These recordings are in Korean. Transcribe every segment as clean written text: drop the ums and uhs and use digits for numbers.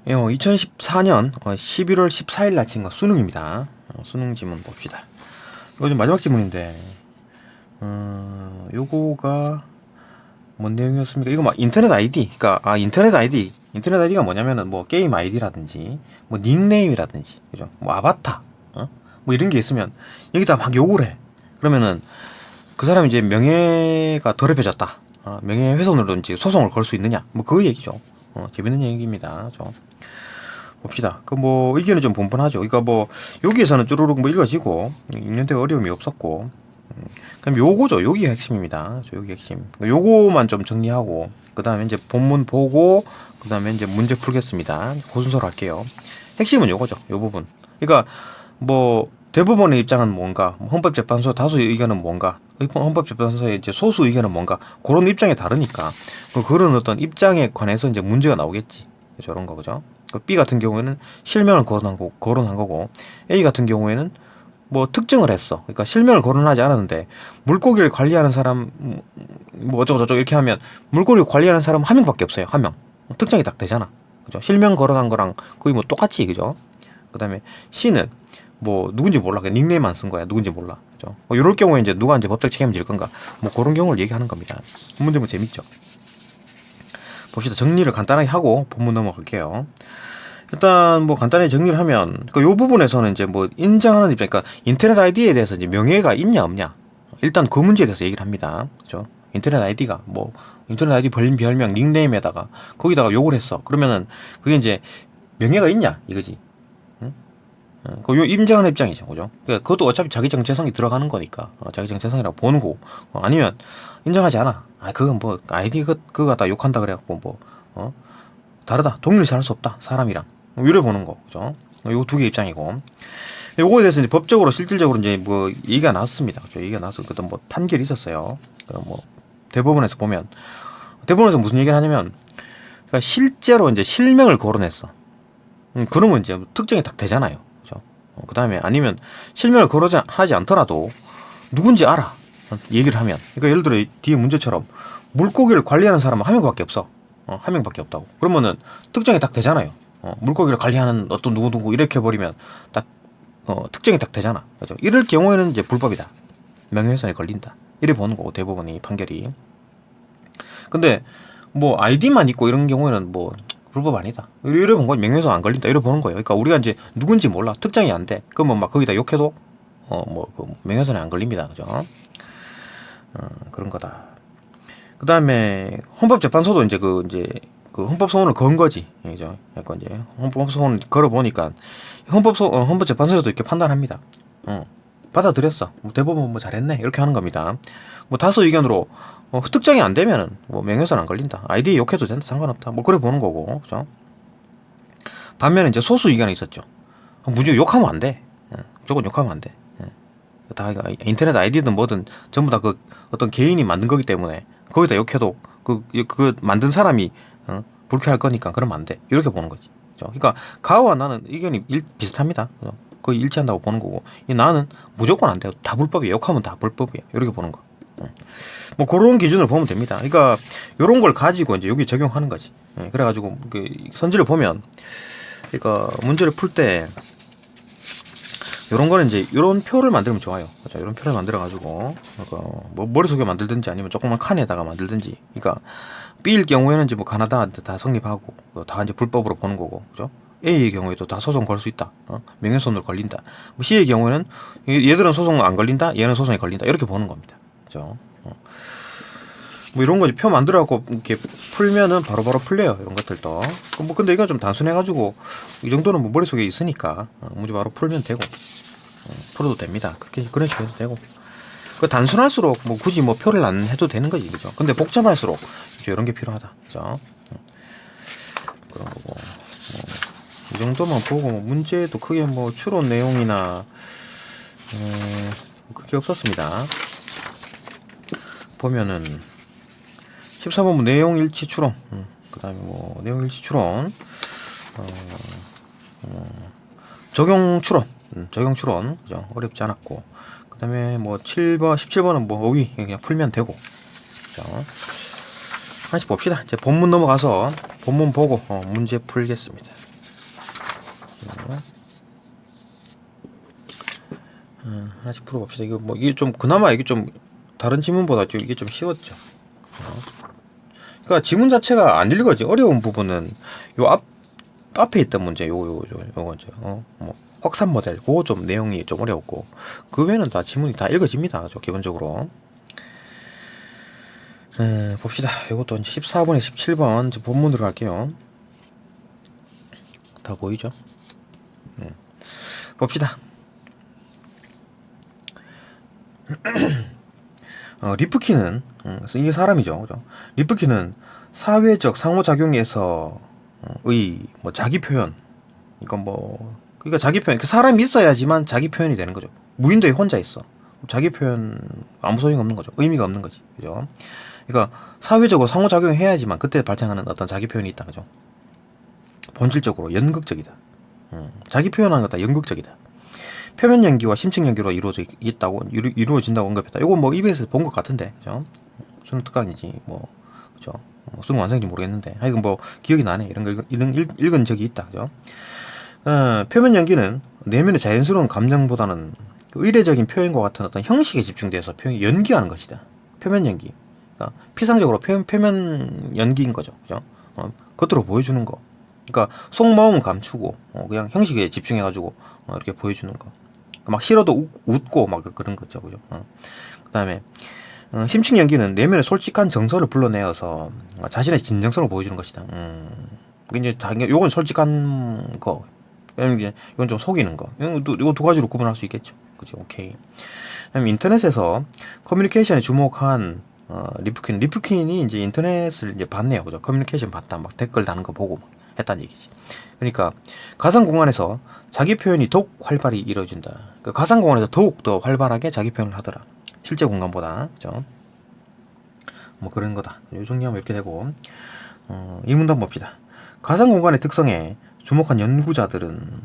2014년 11월 14일 날 친 거 수능입니다. 수능 지문 봅시다. 이거 좀 마지막 지문인데, 요거가 뭔 내용이었습니까? 이거 막 인터넷 아이디, 그러니까 인터넷 아이디가 뭐냐면은 뭐 게임 아이디라든지, 뭐 닉네임이라든지, 그죠? 뭐 아바타, 뭐 이런 게 있으면 여기다 막 욕을 해. 그러면은 그 사람이 이제 명예가 더럽혀졌다. 명예훼손으로 이제 소송을 걸 수 있느냐? 뭐 그 얘기죠. 재밌는 얘기입니다. 봅시다. 그 뭐 의견은 좀 분분하죠. 그러니까 뭐 여기에서는 쭈루룩 뭐 읽어지고 읽는데 어려움이 없었고, 그럼 요거죠. 여기가 핵심입니다. 여기 핵심. 요거만 좀 정리하고 그 다음에 이제 본문 보고 그 다음에 이제 문제 풀겠습니다. 그 순서로 할게요. 핵심은 요거죠. 요 부분. 그러니까 뭐 대부분의 입장은 뭔가, 헌법재판소 다수의 의견은 뭔가, 헌법재판소의 이제 소수 의견은 뭔가, 그런 입장이 다르니까 그런 어떤 입장에 관해서 이제 문제가 나오겠지. 저런 거 그죠? B 같은 경우에는 실명을 거론한 거고, A 같은 경우에는 뭐 특정을 했어. 그러니까 실명을 거론하지 않았는데 물고기를 관리하는 사람 뭐 어쩌고 저쩌고 이렇게 하면 물고기를 관리하는 사람 한 명밖에 없어요. 한 명. 특정이 딱 되잖아. 그죠? 실명 거론한 거랑 거의 뭐 똑같지, 그죠? 그다음에 C는 뭐 누군지 몰라. 그냥 닉네임만 쓴 거야. 누군지 몰라. 그죠? 뭐 이럴 경우에 이제 누가 이제 법적 책임을 질 건가? 뭐 그런 경우를 얘기하는 겁니다. 문제 뭐 재밌죠. 봅시다. 정리를 간단하게 하고 본문 넘어갈게요. 일단 뭐 간단히 정리를 하면 그러니까 요 부분에서는 이제 뭐 인정하는 입장, 그러니까 인터넷 아이디에 대해서 이제 명예가 있냐 없냐, 일단 그 문제에 대해서 얘기를 합니다. 그죠? 인터넷 아이디가 뭐 인터넷 아이디 별명 닉네임에다가 거기다가 욕을 했어. 그러면은 그게 이제 명예가 있냐 이거지. 응? 그 인정하는 입장이죠, 그죠? 그러니까 그것도 어차피 자기 정체성이 들어가는 거니까 자기 정체성이라고 보는 거고, 아니면 인정하지 않아. 그건 뭐 아이디 그거 다 욕한다 그래갖고 뭐 다르다, 동일시 할 수 없다 사람이랑, 이래 보는 거, 그죠? 요 두 개 입장이고, 요거에 대해서 이제 법적으로 실질적으로 이제 뭐 얘기가 나왔습니다. 그죠? 얘기가 나서 그때 뭐 판결이 있었어요. 뭐 대법원에서 보면, 대법원에서 무슨 얘기를 하냐면, 그러니까 실제로 이제 실명을 거론했어. 그러면 이제 특정이 딱 되잖아요. 그죠? 그 다음에 아니면 실명을 거론하지 않더라도 누군지 알아. 얘기를 하면. 그러니까 예를 들어 뒤에 문제처럼 물고기를 관리하는 사람은 한 명밖에 없어. 한 명밖에 없다고. 그러면은 특정이 딱 되잖아요. 물고기를 관리하는 어떤 누구 이렇게 해버리면 딱 특정이 딱 되잖아. 그죠? 이럴 경우에는 이제 불법이다. 명예훼손에 걸린다. 이래 보는 거고, 대법원이 판결이. 근데 뭐 아이디만 있고 이런 경우에는 뭐 불법 아니다. 이래 본 건 명예훼손 안 걸린다. 이래 보는 거예요. 그러니까 우리가 이제 누군지 몰라. 특정이 안 돼. 그러면 막 거기다 욕해도 그 명예훼손에 안 걸립니다. 그죠? 그런 거다. 그 다음에 헌법재판소도 이제 그 헌법소원을 건 거지. 그죠? 약간 이제 헌법소원을 걸어보니까 헌법재판소에서도 이렇게 판단합니다. 받아들였어. 뭐 대법원 뭐 잘했네. 이렇게 하는 겁니다. 뭐 다수 의견으로 특정이 안 되면은 뭐 명예훼손 안 걸린다. 아이디 욕해도 된다. 상관없다. 뭐 그래 보는 거고. 그죠? 반면에 이제 소수 의견이 있었죠. 무조건 욕하면 안 돼. 무조건 욕하면 안 돼. 다 인터넷 아이디든 뭐든 전부 다 그 어떤 개인이 만든 거기 때문에 거기다 욕해도 그 만든 사람이 불쾌할 거니까 그러면 안 돼. 이렇게 보는 거지. 그러니까 가와 나는 의견이 비슷합니다. 거의 일치한다고 보는 거고, 나는 무조건 안 돼요. 다 불법이에요. 욕하면 다 불법이에요. 이렇게 보는 거. 뭐 그런 기준을 보면 됩니다. 그러니까 이런 걸 가지고 이제 여기 적용하는 거지. 그래가지고 그 선지를 보면, 그러니까 문제를 풀 때 요런 거는 이제 요런 표를 만들면 좋아요. 그렇죠? 요런 표를 만들어 가지고 뭐 머릿속에 만들든지 아니면 조그만 칸에다가 만들든지. 그러니까 B일 경우에는 이제 뭐 가나다 다 성립하고 다 이제 불법으로 보는 거고, 그죠? A의 경우에도 다 소송 걸 수 있다. 명예훼손으로 걸린다. 뭐 C의 경우에는 얘들은 소송 안 걸린다, 얘는 소송에 걸린다. 이렇게 보는 겁니다. 그죠? 뭐 이런 거 이제 표 만들어 갖고 이렇게 풀면은 바로바로 풀려요. 이런 것들도. 뭐 근데 이건 좀 단순해 가지고 이 정도는 뭐 머릿속에 있으니까 문제 바로 풀면 되고, 풀어도 됩니다. 그런 식으로 해도 되고. 그 단순할수록 뭐 굳이 뭐 표를 안 해도 되는 거지, 그죠? 근데 복잡할수록 이제 이런 게 필요하다, 그죠? 그런 거고. 이 정도만 보고 뭐 문제도 크게 뭐 추론 내용이나 크게 없었습니다. 보면은 14번부 내용 일치 추론, 그 다음에 뭐 내용 일치 추론, 적용 추론, 그죠? 어렵지 않았고, 그 다음에 뭐 7번, 17번은 뭐 어휘 그냥 풀면 되고, 그죠? 하나씩 봅시다. 이제 본문 넘어가서 본문 보고 문제 풀겠습니다. 하나씩 풀어봅시다. 이거 뭐 이게 좀 그나마 이게 좀 다른 지문보다 좀 이게 좀 쉬웠죠. 그러니까 지문 자체가 안 읽어지. 어려운 부분은 요 앞에 있던 문제 요거죠. 뭐 확산 모델 그거 좀 내용이 좀 어려웠고 그 외에는 다 지문이 다 읽어집니다. 기본적으로. 봅시다. 요것도 14번에 17번 본문으로 갈게요. 다 보이죠? 봅시다. 리프킨은 이게 사람이죠, 그죠? 리프킨은 사회적 상호작용에서의 뭐 자기 표현, 이건 뭐 그러니까 자기 표현, 사람이 있어야지만 자기 표현이 되는 거죠. 무인도에 혼자 있어. 자기 표현 아무 소용이 없는 거죠. 의미가 없는 거지, 그죠? 그러니까 사회적으로 상호작용해야지만 그때 발생하는 어떤 자기 표현이 있다, 그죠? 본질적으로 연극적이다. 자기 표현하는 것 다 연극적이다. 표면 연기와 심층 연기로 이루어진다고 언급했다. 이거 뭐 EBS에서 본 것 같은데, 그죠? 수능 특강이지, 뭐, 그죠? 뭐 수능 완성인지 모르겠는데, 하여간 뭐 기억이 나네. 이런 거 읽은 적이 있다, 그죠? 표면 연기는 내면의 자연스러운 감정보다는 의례적인 표현과 같은 어떤 형식에 집중돼서 연기하는 것이다. 표면 연기. 그러니까 피상적으로 표면 연기인 거죠, 그죠? 겉으로 보여주는 거. 그러니까 속마음은 감추고 그냥 형식에 집중해가지고 이렇게 보여주는 거. 막 싫어도 웃고 막 그런 거죠, 그죠? 그다음에 심층 연기는 내면의 솔직한 정서를 불러내어서 자신의 진정성을 보여주는 것이다. 이제 당연 요건 솔직한 거. 이건 좀 속이는 거. 이거 두 가지로 구분할 수 있겠죠, 그죠? 오케이. 그다음 인터넷에서 커뮤니케이션에 주목한 리프킨이 이제 인터넷을 이제 봤네요, 그죠? 커뮤니케이션 봤다, 막 댓글 다는 거 보고 막 했다는 얘기지. 그러니까 가상 공간에서 자기 표현이 더욱 활발히 이루어진다. 그러니까 가상 공간에서 더욱 더 활발하게 자기 표현을 하더라. 실제 공간보다, 그죠? 뭐 그런 거다. 요 정리하면 이렇게 되고, 이 문단 봅시다. 가상 공간의 특성에 주목한 연구자들은,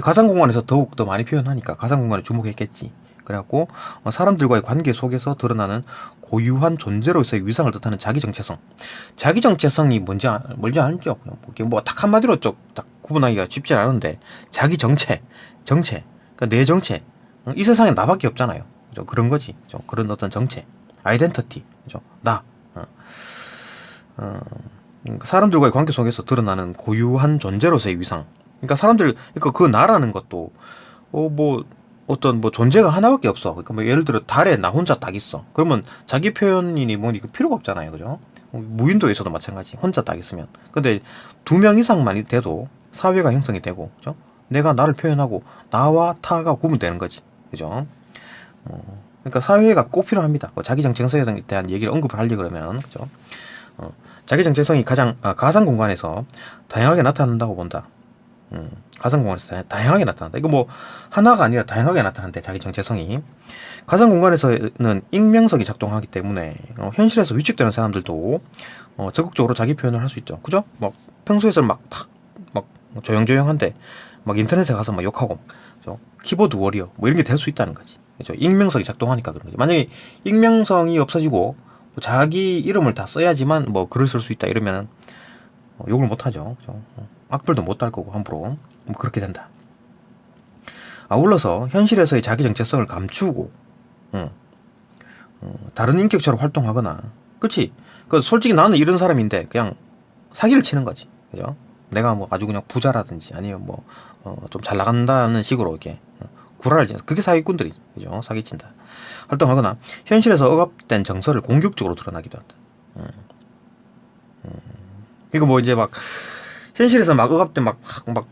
가상 공간에서 더욱 더 많이 표현하니까 가상 공간에 주목했겠지. 그래갖고 사람들과의 관계 속에서 드러나는 고유한 존재로서의 위상을 뜻하는 자기 정체성. 자기 정체성이 뭔지 알죠? 뭐 딱 한마디로 딱 구분하기가 쉽지 않은데 자기 정체, 그러니까 내 정체. 이 세상에 나밖에 없잖아요. 그죠? 그런 거지. 그죠? 그런 어떤 정체, 아이덴티티, 그죠? 나. 사람들과의 관계 속에서 드러나는 고유한 존재로서의 위상. 그러니까 그러니까 그 나라는 것도 뭐 어떤 뭐 존재가 하나밖에 없어. 그러니까 뭐 예를 들어 달에 나 혼자 딱 있어. 그러면 자기 표현이니 뭐니 그 필요가 없잖아요, 그죠? 무인도에서도 마찬가지. 혼자 딱 있으면. 근데 2명 이상만 돼도 사회가 형성이 되고, 그죠? 내가 나를 표현하고 나와 타가 구분되는 거지, 그죠? 그러니까 사회가 꼭 필요합니다. 자기 정체성에 대한 얘기를 언급을 하려 그러면, 그죠? 자기 정체성이 가상 공간에서 다양하게 나타난다고 본다. 가상 공간에서 다양하게 나타난다. 이거 뭐 하나가 아니라 다양하게 나타난대, 자기 정체성이. 가상 공간에서는 익명성이 작동하기 때문에 현실에서 위축되는 사람들도 적극적으로 자기 표현을 할 수 있죠. 그죠? 막 평소에서 막 조용조용한데 막 인터넷에 가서 막 욕하고, 그죠? 키보드 워리어 뭐 이런 게 될 수 있다는 거지. 그죠? 익명성이 작동하니까 그런 거지. 만약에 익명성이 없어지고 자기 이름을 다 써야지만 뭐 글을 쓸 수 있다 이러면 욕을 못 하죠. 그죠? 악플도 못 달 거고 함부로. 뭐 그렇게 된다. 아울러서 현실에서의 자기 정체성을 감추고 다른 인격체로 활동하거나, 그렇지? 그 솔직히 나는 이런 사람인데 그냥 사기를 치는 거지, 그죠? 내가 뭐 아주 그냥 부자라든지 아니면 뭐 좀 잘 나간다는 식으로 이렇게 구라를 치는, 그게 사기꾼들이, 그죠? 사기친다. 활동하거나 현실에서 억압된 정서를 공격적으로 드러나기도 한다. 이거 뭐 이제 막 현실에서 막 억압된 막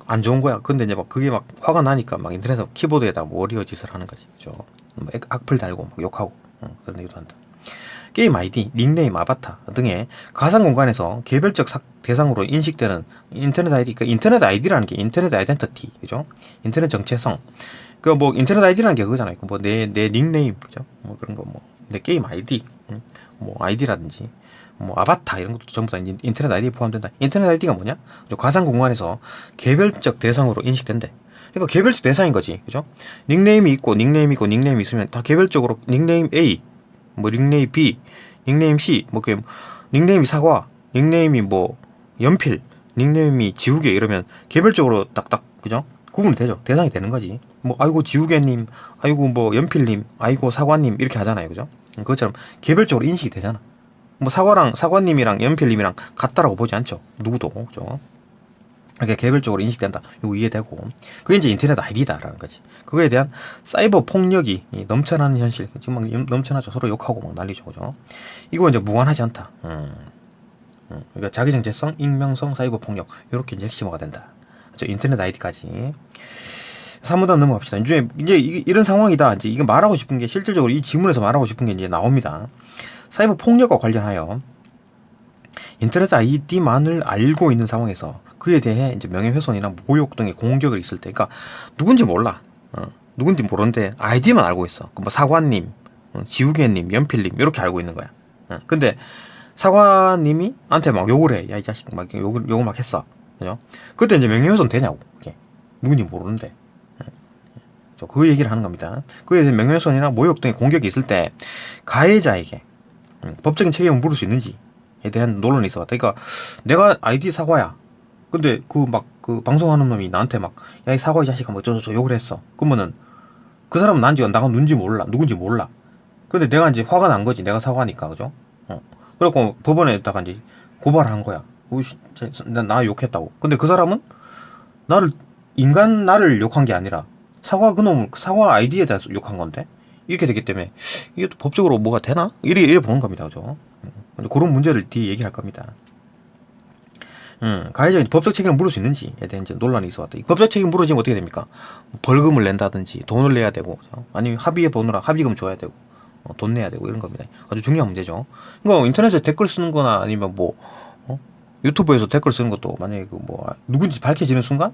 안 좋은 거야. 근데 이제 막 그게 막 화가 나니까 막 인터넷에 키보드에다 뭐 워리어 짓을 하는 거지, 그죠? 뭐 악플 달고 막 욕하고 그런 얘기도 한다. 게임 아이디, 닉네임, 아바타 등의 가상 공간에서 개별적 대상으로 인식되는 인터넷 아이디, 그러니까 인터넷 아이디라는 게 인터넷 아이덴티티, 그죠? 인터넷 정체성. 그 뭐 인터넷 아이디라는 게 그거잖아요. 뭐 내 닉네임, 그죠? 뭐 그런 거, 뭐 내 게임 아이디, 뭐 아이디라든지 뭐 아바타 이런 것도 전부 다 인터넷 아이디에 포함된다. 인터넷 아이디가 뭐냐? 가상 공간에서 개별적 대상으로 인식된대. 그러니까 개별적 대상인 거지, 그죠? 닉네임이 있고 닉네임이 있으면 다 개별적으로 닉네임 A, 뭐 닉네임 B, 닉네임 C, 뭐 닉네임이 사과, 닉네임이 뭐 연필, 닉네임이 지우개 이러면 개별적으로 딱딱 그죠? 구분이 되죠. 대상이 되는 거지. 뭐 아이고 지우개님, 아이고 뭐 연필님, 아이고 사과님 이렇게 하잖아요. 그죠? 그것처럼 개별적으로 인식이 되잖아. 뭐 사과님이랑 연필님이랑 같다라고 보지 않죠. 누구도. 그죠? 이렇게 개별적으로 인식된다. 이거 이해되고. 그게 이제 인터넷 아이디다라는 거지. 그거에 대한 사이버 폭력이 넘쳐나는 현실. 지금 막 넘쳐나죠. 서로 욕하고 막 난리죠. 그죠? 이거 이제 무관하지 않다. 그러니까 자기정체성, 익명성, 사이버 폭력. 이렇게 이제 핵심화가 된다. 그렇죠? 인터넷 아이디까지. 3번 넘어갑시다. 이제 이런 상황이다. 이제 이거 말하고 싶은 게 실질적으로 이 지문에서 말하고 싶은 게 이제 나옵니다. 사이버 폭력과 관련하여 인터넷 아이디만을 알고 있는 상황에서 그에 대해 이제 명예훼손이나 모욕 등의 공격을 있을 때, 그러니까 누군지 몰라. 누군지 모르는데 아이디만 알고 있어. 뭐 사과님, 지우개님, 연필님 이렇게 알고 있는 거야. 근데 사과님이 한테 막 욕을 해. 야 이 자식 막 욕을 막 했어. 그죠? 그때 이제 명예훼손 되냐고. 그게. 누군지 모르는데. 그 얘기를 하는 겁니다. 그에 대해 명예훼손이나 모욕 등의 공격이 있을 때 가해자에게 법적인 책임을 물을 수 있는지에 대한 논란이 있어. 그러니까 내가 아이디 사과야. 근데 그 방송하는 놈이 나한테 막 야 이 사과 이 자식아 뭐 저저 욕을 했어. 그러면은 그 사람은 난지 나가 누군지 몰라. 근데 내가 이제 화가 난 거지. 내가 사과니까. 그죠? 그래갖고 법원에다가 이제 고발을 한 거야. 나 욕했다고. 근데 그 사람은 나를 욕한 게 아니라 사과 아이디에 대해서 욕한 건데 이렇게 되기 때문에 이게 또 법적으로 뭐가 되나? 이래 보는 겁니다. 그죠? 그런 문제를 뒤에 얘기할 겁니다. 가해자가 법적 책임을 물을 수 있는지에 대한 이제 논란이 있어 왔다. 법적 책임 물어지면 어떻게 됩니까? 벌금을 낸다든지 돈을 내야 되고, 아니면 합의해 보느라 합의금 줘야 되고, 돈 내야 되고 이런 겁니다. 아주 중요한 문제죠. 그러니까 인터넷에 댓글 쓰는 거나 아니면 유튜브에서 댓글 쓰는 것도 만약에 누군지 밝혀지는 순간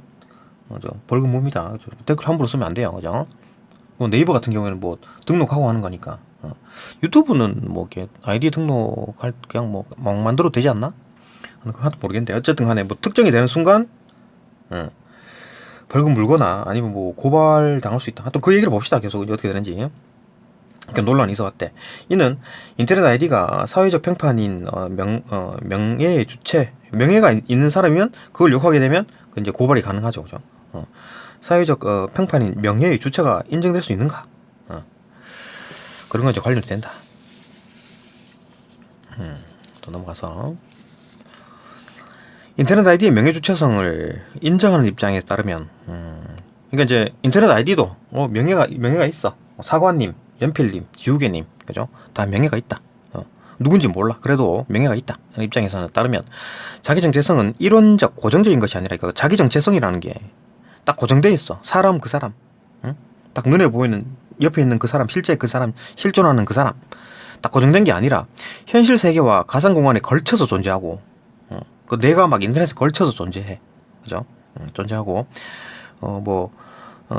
벌금 뭡니다. 댓글 함부로 쓰면 안 돼요. 그죠? 네이버 같은 경우에는 등록하고 하는 거니까. 유튜브는 이렇게 아이디 등록할 그냥 막 만들어도 되지 않나? 그것도 모르겠는데 어쨌든 간에 특정이 되는 순간 벌금 물거나 아니면 고발 당할 수 있다. 또 그 얘기를 봅시다. 계속 어떻게 되는지. 이렇게 논란이 있어 왔대. 이는 인터넷 아이디가 사회적 평판인 명예의 주체, 명예가 있는 사람이면 그걸 욕하게 되면 이제 고발이 가능하죠. 그죠? 사회적 평판인 명예의 주체가 인정될 수 있는가? 그런 건 이제 관련이 된다. 또 넘어가서 인터넷 아이디의 명예 주체성을 인정하는 입장에 따르면, 그러니까 이제 인터넷 아이디도 명예가 있어. 사과님, 연필님, 지우개님, 그죠? 다 명예가 있다. 누군지 몰라. 그래도 명예가 있다. 입장에서는 따르면 자기 정체성은 이론적 고정적인 것이 아니라 자기 정체성이라는 게 딱 고정돼 있어. 그 사람, 딱 눈에 보이는 옆에 있는 그 사람, 실제 그 사람, 실존하는 그 사람, 딱 고정된 게 아니라 현실 세계와 가상 공간에 걸쳐서 존재하고, 내가 막 인터넷에 걸쳐서 존재해. 그죠? 존재하고,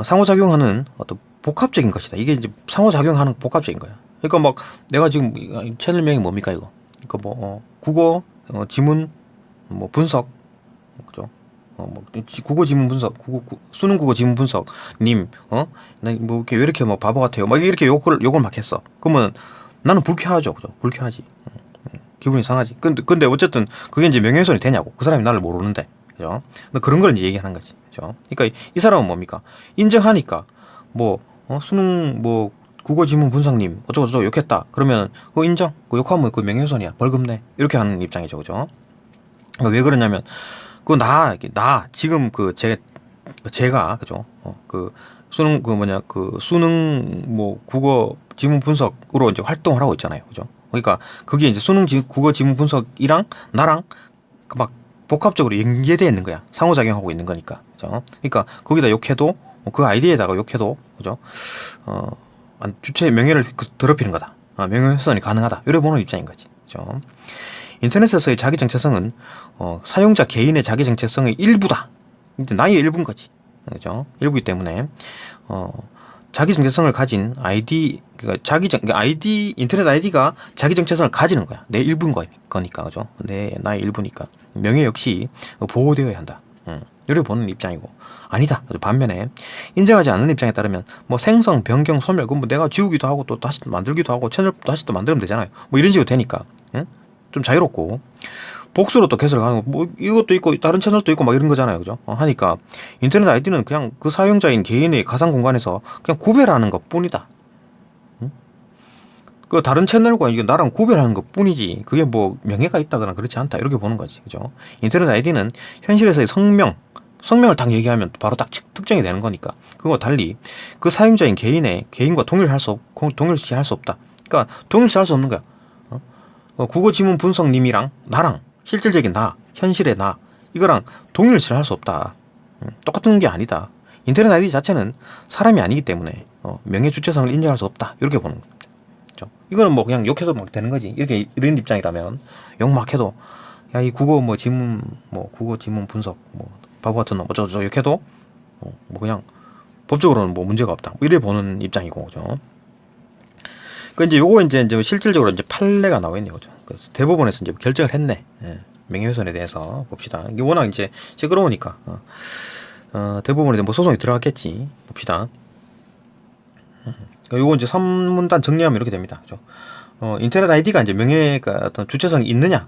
상호작용하는 어떤 복합적인 것이다. 이게 이제 상호작용하는 복합적인 거야. 그러니까 내가 지금 채널명이 뭡니까, 이거? 그러니까 국어, 지문, 분석, 그죠? 국어 지문 분석, 수능 국어 지문 분석, 님, 나 왜 이렇게 바보 같아요? 막 이렇게 욕을 막 했어. 그러면 나는 불쾌하죠. 그죠? 불쾌하지. 기분이 상하지. 근데 어쨌든 그게 이제 명예훼손이 되냐고. 그 사람이 나를 모르는데. 그죠? 근데 그런 걸 이제 얘기하는 거지. 그죠? 그러니까 이 사람은 뭡니까? 인정하니까 수능 국어 지문 분석님 어쩌고 욕했다. 그러면 그거 인정. 그 욕하면 그 명예훼손이야. 벌금 내. 이렇게 하는 입장이죠. 그죠? 그러니까 왜 그러냐면 지금 제가 그죠? 수능 국어 지문 분석으로 이제 활동을 하고 있잖아요. 그죠? 그러니까 그게 이제 국어 지문 분석이랑 나랑 복합적으로 연계되어 있는 거야. 상호작용하고 있는 거니까. 그죠? 그러니까 거기다 욕해도 그 아이디에다가 욕해도 그죠? 주체의 명예를 더럽히는 거다. 명예훼손이 가능하다. 이래 보는 입장인 거지. 그죠? 인터넷에서의 자기 정체성은 사용자 개인의 자기 정체성의 일부다. 이제 나의 일부인 거지. 그죠? 일부이기 때문에 자기 정체성을 가진 아이디, 인터넷 아이디가 자기 정체성을 가지는 거야. 내 일부인 거니까, 그죠? 나의 일부니까. 명예 역시 보호되어야 한다. 이렇게 보는 입장이고. 아니다. 반면에, 인정하지 않는 입장에 따르면, 생성, 변경, 소멸, 내가 지우기도 하고, 또 다시 만들기도 하고, 채널 다시 또 만들면 되잖아요. 이런 식으로 되니까, 좀 자유롭고, 복수로 또 개설을 하는 거, 뭐 이것도 있고 다른 채널도 있고 막 이런 거잖아요, 그죠? 하니까 인터넷 아이디는 그냥 그 사용자인 개인의 가상 공간에서 그냥 구별하는 것 뿐이다. 그 다른 채널과 이게 나랑 구별하는 것 뿐이지 그게 뭐 명예가 있다거나 그렇지 않다 이렇게 보는 거지, 그죠? 인터넷 아이디는 현실에서의 성명을 딱 얘기하면 바로 딱 특정이 되는 거니까 그거 달리 그 사용자인 개인과 동일시할 수 없다. 그러니까 동일시할 수 없는 거야. 국어 지문 분석님이랑 나랑 실질적인 나, 현실의 나 이거랑 동일시를 할 수 없다. 똑같은 게 아니다. 인터넷 아이디 자체는 사람이 아니기 때문에 명예 주체성을 인정할 수 없다 이렇게 보는 거야. 이거는 뭐 그냥 욕해도 막 되는 거지. 이런 입장이라면 욕 막 해도 야 이 국어 지문 분석 뭐 바보 같은 놈 어쩌고 욕해도 뭐 그냥 법적으로는 뭐 문제가 없다. 뭐 이래 보는 입장이고, 그죠? 그 이제 요거 이제 실질적으로 이제 판례가 나와 있네요, 그죠? 그래서 대법원에서 이제 결정을 했네. 예. 명예훼손에 대해서 봅시다. 이게 워낙 이제 시끄러우니까 대법원에 뭐 소송이 들어갔겠지. 봅시다. 요거 이제 선문단 정리하면 이렇게 됩니다. 그죠? 인터넷 아이디가 이제 명예가 어떤 주체성이 있느냐,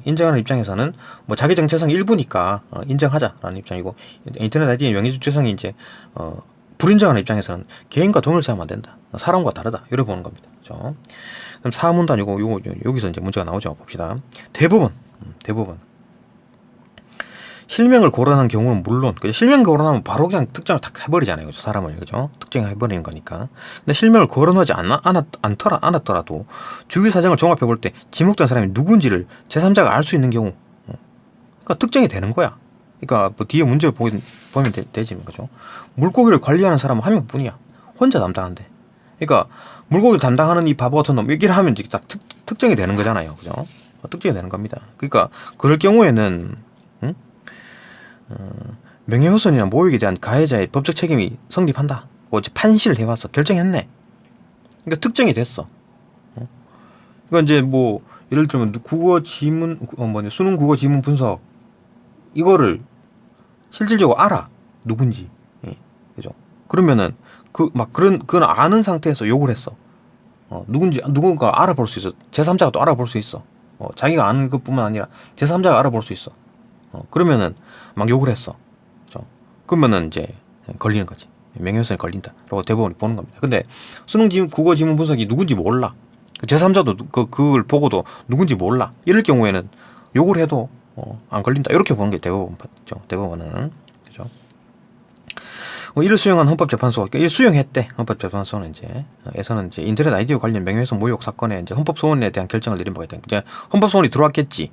인정하는 입장에서는 뭐 자기 정체성 일부니까 인정하자라는 입장이고, 인터넷 아이디의 명예 주체성이 이제 불인정하는 입장에서는 개인과 동일시하면 안 된다. 사람과 다르다. 이렇게 보는 겁니다. 그죠? 그럼 사문단 요거 여기서 이제 문제가 나오죠. 봅시다. 대법원. 실명을 거론한 경우는 물론, 실명 거론하면 바로 그냥 특정을 탁 해버리잖아요, 그죠? 사람을, 그죠? 특정해버리는 거니까. 근데 실명을 거론하지 않았더라도 주위 사정을 종합해볼 때 지목된 사람이 누군지를 제3자가 알 수 있는 경우, 그러니까 특정이 되는 거야. 그러니까 뭐 뒤에 문제를 보면 되지, 그죠? 물고기를 관리하는 사람은 한 명뿐이야. 혼자 담당한대. 그러니까 물고기를 담당하는 이 바보 같은 놈 얘기를 하면 이제 딱 특정이 되는 거잖아요, 그죠? 특정이 되는 겁니다. 그러니까 그럴 경우에는 명예훼손이나 모욕에 대한 가해자의 법적 책임이 성립한다. 어제 판시를 해왔어. 결정했네. 그러니까 특정이 됐어. 그러니까 이제 뭐 예를 들면 국어 지문 수능 국어 지문 분석 이거를 실질적으로 알아. 누군지. 예. 그죠? 그러면은 그건 아는 상태에서 욕을 했어. 누군가 알아볼 수 있어. 제3자가 또 알아볼 수 있어. 자기가 아는 것뿐만 아니라 제3자가 알아볼 수 있어. 그러면은 막 욕을 했어. 그죠? 그러면은 이제 걸리는 거지. 명예훼손에 걸린다. 라고 대법원이 보는 겁니다. 근데 국어 지문 분석이 누군지 몰라. 제3자도 그걸 보고도 누군지 몰라. 이럴 경우에는 욕을 해도 안 걸린다. 이렇게 보는 게 대법원이죠. 대법원은. 그죠? 이를 수용한 헌법재판소, 이를 수용했대. 헌법재판소는 에서는 이제 인터넷 아이디와 관련 명예훼손 모욕 사건에 이제 헌법소원에 대한 결정을 내린 바가 있다. 이제 헌법소원이 들어왔겠지.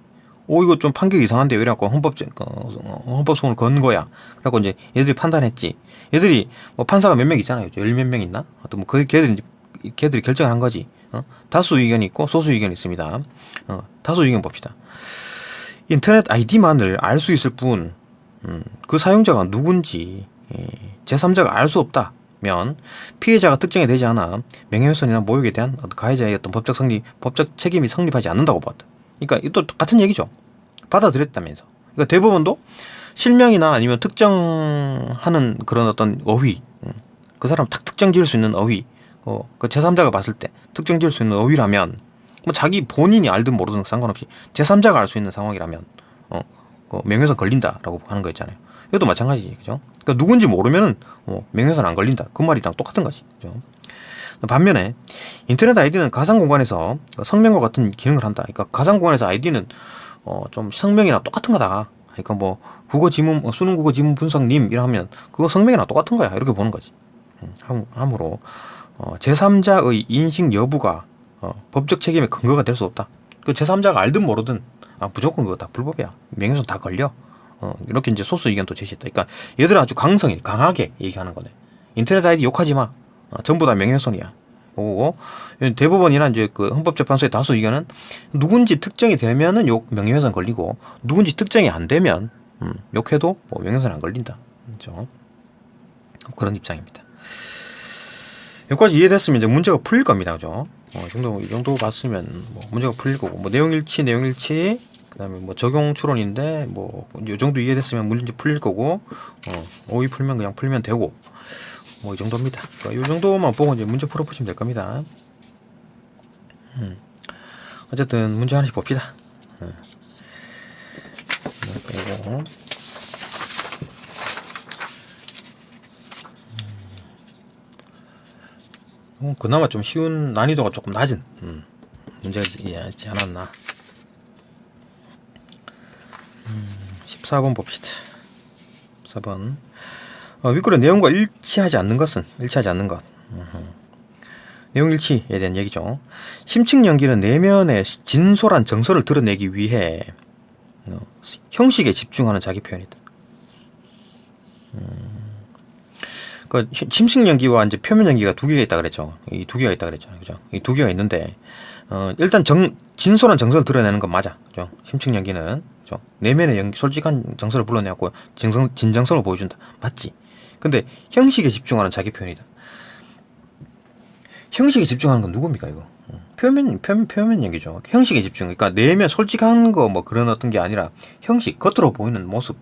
이거 좀 판결이 이상한데 이래갖고 헌법소원을 건 거야. 그래갖고 이제 얘들이 판단했지. 얘들이 뭐 판사가 몇 명 있잖아요. 열 몇 명 있나? 하여튼 뭐 걔들이 결정을 한 거지. 다수 의견이 있고 소수 의견이 있습니다. 다수 의견 봅시다. 인터넷 아이디만을 알 수 있을 뿐, 그 사용자가 누군지 제3자가 알 수 없다면 피해자가 특정이 되지 않아 명예훼손이나 모욕에 대한 가해자의 어떤 법적 책임이 성립하지 않는다고 봤다. 그러니까 또 같은 얘기죠. 받아들였다면서. 그러니까 대법원도 실명이나 아니면 특정하는 그런 어떤 어휘, 그 사람 딱 특정 지을 수 있는 어휘, 그 제3자가 봤을 때 특정 지을 수 있는 어휘라면, 뭐 자기 본인이 알든 모르든 상관없이 제3자가 알 수 있는 상황이라면, 명예훼손 걸린다라고 하는 거 있잖아요. 이것도 마찬가지지, 그죠? 그러니까 누군지 모르면은 명예훼손 안 걸린다. 그 말이랑 똑같은 거지, 그죠? 반면에 인터넷 아이디는 가상 공간에서 성명과 같은 기능을 한다. 그러니까 가상 공간에서 아이디는 좀 성명이랑 똑같은 거다. 그러니까 뭐 수능 국어 지문 분석님 이러면 그거 성명이랑 똑같은 거야. 이렇게 보는 거지. 함으로 제3자의 인식 여부가 법적 책임의 근거가 될 수 없다. 그 제3자가 알든 모르든 무조건 그거 다 불법이야. 명예훼손 다 걸려. 이렇게 이제 소수 의견도 제시했다. 그러니까 얘들은 아주 강하게 얘기하는 거네. 인터넷 아이디 욕하지 마. 전부 다 명예훼손이야. 오고 대법원이나 이제 그 헌법재판소의 다수 의견은 누군지 특정이 되면은 명예훼손 걸리고 누군지 특정이 안 되면 욕해도 뭐 명예훼손 안 걸린다. 그렇죠? 그런 입장입니다. 여기까지 이해됐으면 이제 문제가 풀릴 겁니다. 그죠? 이 정도 봤으면 뭐 문제가 풀릴 거고, 뭐 내용일치, 그다음에 뭐 적용 추론인데 뭐 이 정도 이해됐으면 문제 풀릴 거고, 오이 풀면 그냥 풀면 되고, 뭐 이 정도입니다. 이 정도만 보고 이제 문제 풀어보시면 될 겁니다. 어쨌든 문제 하나씩 봅시다. 그리고 그나마 좀 쉬운, 난이도가 조금 낮은 문제지 않았나. 14번 봅시다. 14번. 윗글의 내용과 일치하지 않는 것. 내용 일치에 대한 얘기죠. 심층 연기는 내면의 진솔한 정서를 드러내기 위해 형식에 집중하는 자기 표현이다. 그 심층 연기와 이제 표면 연기가 두 개가 있다 그랬죠. 이 두 개가 있다 그랬잖아요. 그죠? 이 두 개가 있는데 일단 진솔한 정서를 드러내는 건 맞아. 그죠? 심층 연기는 그죠? 내면의 연기, 솔직한 정서를 불러내고 진정성을 보여준다. 맞지? 근데 형식에 집중하는 자기 표현이다. 형식에 집중하는 건 누굽니까 이거? 표면 연기죠. 형식에 집중. 그러니까 내면 솔직한 거 뭐 그런 어떤 게 아니라 형식, 겉으로 보이는 모습.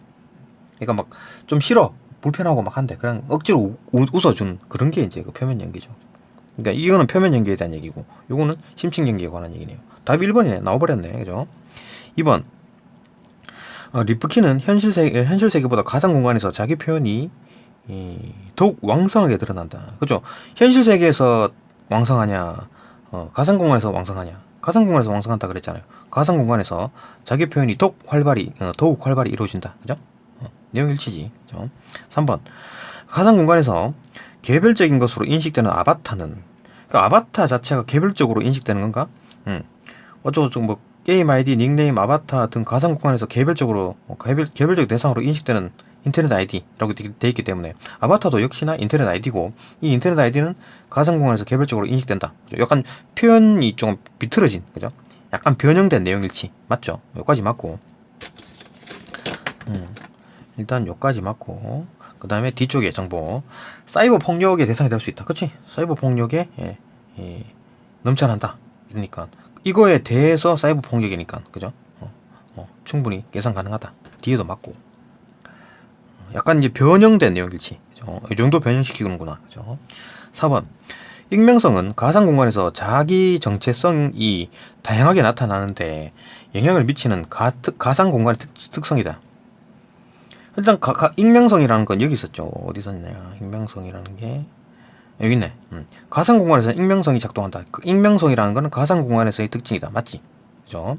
그러니까 막 좀 싫어, 불편하고 막 한데 그냥 억지로 웃어준 그런 게 이제 그 표면 연기죠. 그러니까 이거는 표면 연기에 대한 얘기고, 요거는 심층 연기에 관한 얘기네요. 답이 1번이네. 나와버렸네. 그죠? 2번. 리프킨은 현실 세계보다 가상 공간에서 자기 표현이 더욱 왕성하게 드러난다. 그죠? 현실 세계에서 왕성하냐, 가상 공간에서 왕성하냐. 가상 공간에서 왕성한다 그랬잖아요. 가상 공간에서 자기 표현이 더욱 활발히 이루어진다. 그죠? 내용 일치지. 그죠? 3번. 가상 공간에서 개별적인 것으로 인식되는 아바타는, 그러니까 아바타 자체가 개별적으로 인식되는 건가? 어쩌고저쩌고 뭐 게임 아이디, 닉네임, 아바타 등 가상 공간에서 개별적 대상으로 인식되는 인터넷 아이디라고 되어 있기 때문에 아바타도 역시나 인터넷 아이디고, 이 인터넷 아이디는 가상 공간에서 개별적으로 인식된다. 그죠? 약간 표현이 좀 비틀어진, 그죠? 약간 변형된 내용일치 맞죠? 여기까지 맞고, 일단 여기까지 맞고, 그 다음에 뒤쪽에 정보. 사이버 폭력의 대상이 될 수 있다. 그치? 사이버 폭력에 넘쳐난다. 이러니까 이거에 대해서 사이버 폭력이니까, 그죠? 충분히 예상 가능하다. 뒤에도 맞고. 약간 이제 변형된 내용일치. 그죠? 이 정도 변형시키는구나. 그죠? 4번. 익명성은 가상 공간에서 자기 정체성이 다양하게 나타나는데 영향을 미치는 가상 공간의 특성이다. 일단 익명성이라는 건 여기 있었죠. 어디 있었냐? 익명성이라는 게 여기 있네. 가상 공간에서 익명성이 작동한다. 그 익명성이라는 거는 가상 공간에서의 특징이다. 맞지? 그죠?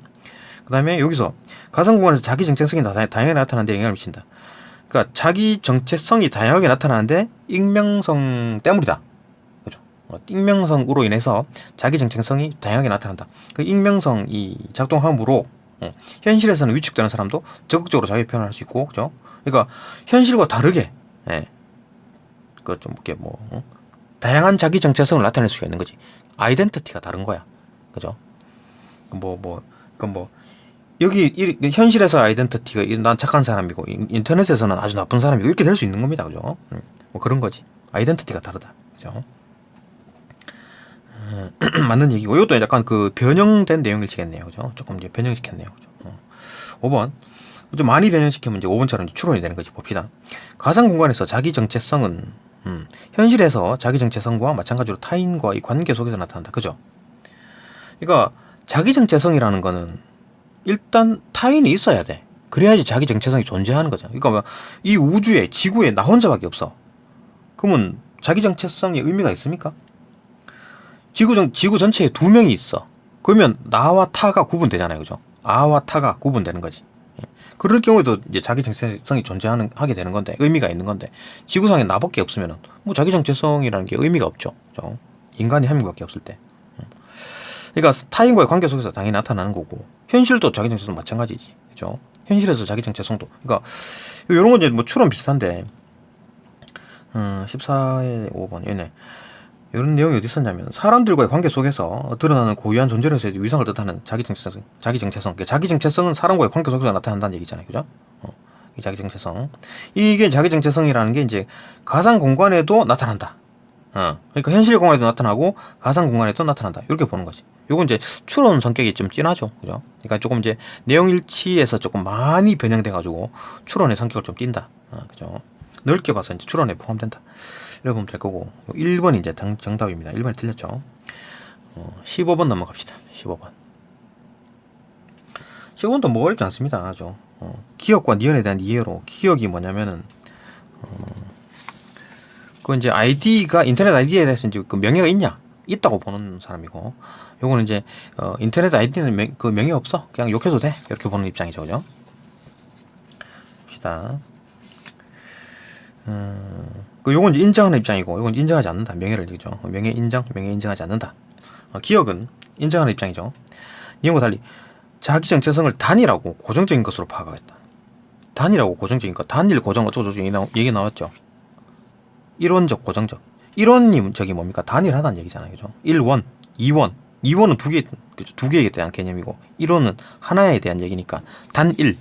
그 다음에 여기서 가상 공간에서 자기 정체성이 다양하게 나타나는데 영향을 미친다. 그러니까 자기 정체성이 다양하게 나타나는데 익명성 때문이다. 그죠? 익명성으로 인해서 자기 정체성이 다양하게 나타난다. 그 익명성이 작동함으로 현실에서는 위축되는 사람도 적극적으로 자기 표현을 할 수 있고, 그죠? 그러니까 현실과 다르게, 그 좀 이렇게 다양한 자기 정체성을 나타낼 수가 있는 거지. 아이덴티티가 다른 거야, 그죠? 여기 현실에서 아이덴티티가 난 착한 사람이고 인터넷에서는 아주 나쁜 사람이고 이렇게 될 수 있는 겁니다, 그죠? 뭐 그런 거지. 아이덴티티가 다르다, 그죠? 맞는 얘기고, 이것도 약간 그 변형된 내용일치겠네요, 그죠? 조금 이제 변형시켰네요, 그죠? 5번. 좀 많이 변형시키면 이제 5번처럼 이제 추론이 되는 거지. 봅시다. 가상 공간에서 자기 정체성은 현실에서 자기 정체성과 마찬가지로 타인과의 관계 속에서 나타난다. 그죠? 그러니까 자기 정체성이라는 거는 일단 타인이 있어야 돼. 그래야지 자기 정체성이 존재하는 거죠. 그러니까 이 우주에, 지구에 나 혼자밖에 없어. 그러면 자기 정체성의 의미가 있습니까? 지구 전체에 두 명이 있어. 그러면 나와 타가 구분되잖아요. 그죠? 아와 타가 구분되는 거지. 그럴 경우에도 이제 자기 정체성이 하게 되는 건데, 의미가 있는 건데, 지구상에 나밖에 없으면은 뭐 자기 정체성이라는 게 의미가 없죠. 그죠? 인간이 한 명밖에 없을 때. 그러니까 타인과의 관계 속에서 당연히 나타나는 거고, 현실도 자기 정체성 마찬가지지. 그죠? 현실에서 자기 정체성도. 그러니까 이런 건 이제 뭐 추론 비슷한데, 14의 5번 얘네. 이런 내용이 어디 있었냐면, 사람들과의 관계 속에서 드러나는 고유한 존재로서의 위상을 뜻하는 자기 정체성. 자기 정체성은 사람과의 관계 속에서 나타난다는 얘기잖아요, 그죠? 이 자기 정체성. 이게 자기 정체성이라는 게 이제 가상 공간에도 나타난다. 그러니까 현실 공간에도 나타나고 가상 공간에도 나타난다. 이렇게 보는 거지. 요건 이제 추론 성격이 좀 진하죠, 그죠? 그러니까 조금 이제 내용 일치에서 조금 많이 변형돼가지고 추론의 성격을 좀 띈다. 그죠? 넓게 봐서 이제 추론에 포함된다. 이렇게 보면 될 거고, 1번이 이제 정답입니다. 1번이 틀렸죠. 15번 넘어갑시다. 15번도 뭐 어렵지 않습니다. 기억과 니은에 대한 이해로 기억이 뭐냐면은 그 이제 아이디가 인터넷 아이디에 대해서 이제 그 명예가 있다고 보는 사람이고, 요거는 이제 인터넷 아이디는 그 명예 없어, 그냥 욕해도 돼, 이렇게 보는 입장이죠, 그죠? 봅시다. 그 요건 이제 인정하는 입장이고, 요건 인정하지 않는다, 명예를. 그죠? 명예 인정하지 않는다. 기억은 인정하는 입장이죠. 이와 달리 자기 정체성을 단일하고 고정적인 것으로 파악하겠다. 단일하고 고정적인 것, 단일 고정 어쩌고저쩌고 얘기 나왔죠. 이론적 고정적. 이론이 저기 뭡니까? 단일하다는 얘기잖아요, 그죠? 1원, 2원. 2원은 두 개에 대한 개념이고, 1원은 하나에 대한 얘기니까 단일.